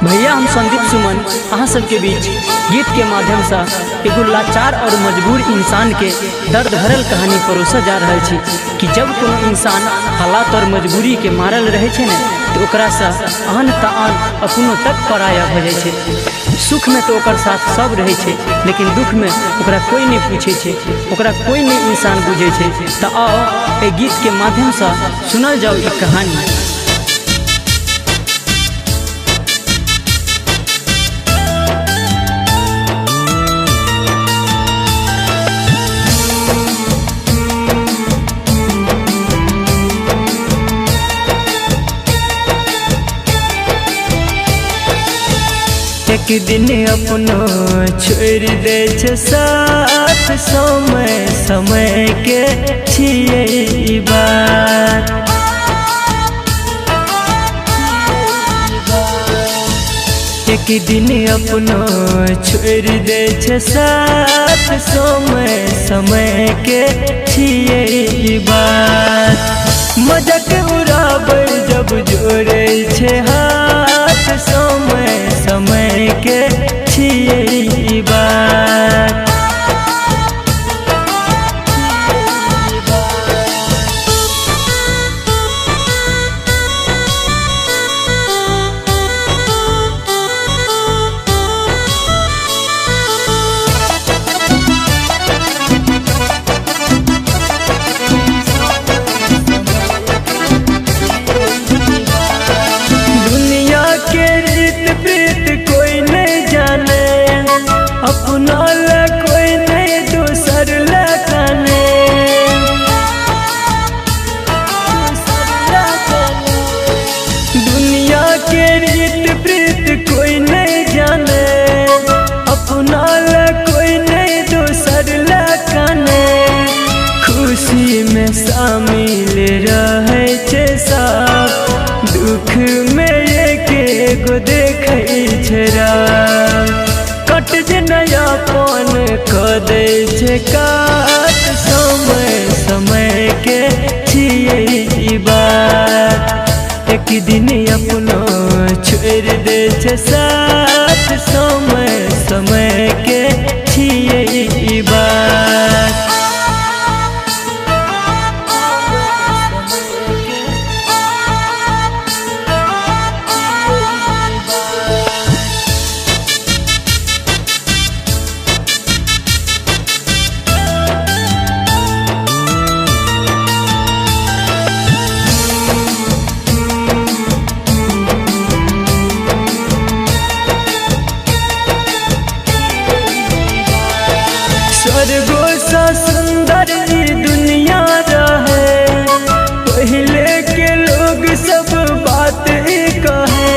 भैया हम संदीप सुमन अहाँ सबके बीच गीत के माध्यम से एगो लाचार और मजबूर इंसान के दर्द भरल कहानी परोसा जा रहा है कि जब कोनो इंसान हालात और मजबूरी के मारल रहे छे ने तो ओकरा से आन तान अपनो तक पराया हो जाए छे। सुख में तो ओकर साथ सब रहे छे लेकिन दुख में ओकरा कोई नहीं पूछे छे, ओकरा कोई नहीं इंसान बुझे छे। तो आओ ए गीत के माध्यम से सुनल जाओ ई कहानी। एक दिन अपनो छोड़ दे साथ समय समय के छिए बात। एक दिन अपनो छोड़ दे साथ समय समय के छिए बात। मजाक उड़ाबै जब जोड़े छे हाथ समय समय के छिए बात। अपना ला कोई नहीं दूसर ला काने। दुनिया के रीत प्रीत कोई नहीं जाने, अपना ला कोई नहीं दूसर ला काने। खुशी में शामिल रहे छे सब, दुख में एक देखे छे। कट जे नयापन क दे छे काट समय समय के छिए बात। एक दिन अपनो छोड़ दे छे साथ समय समय के छिए बात। स्वर्गो सा सुंदर ई दुनिया रहे, पहले के लोग सब बात ही कहे।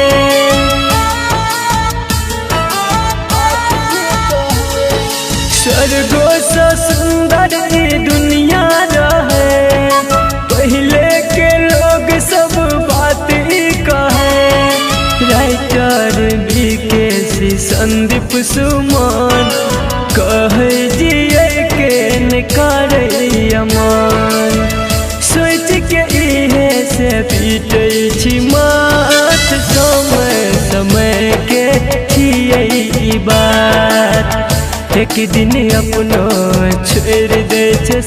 स्वर्गो सा सुंदर ई दुनिया रहे, पहले के लोग सब बात ही कहे। राइटर बीके संदीप सुमन कहे जिए के निकार अमान। सोच के इहे से पीटे छी मात समय समय के छिए बात। एक दिन अपनो छोड़ दे छे।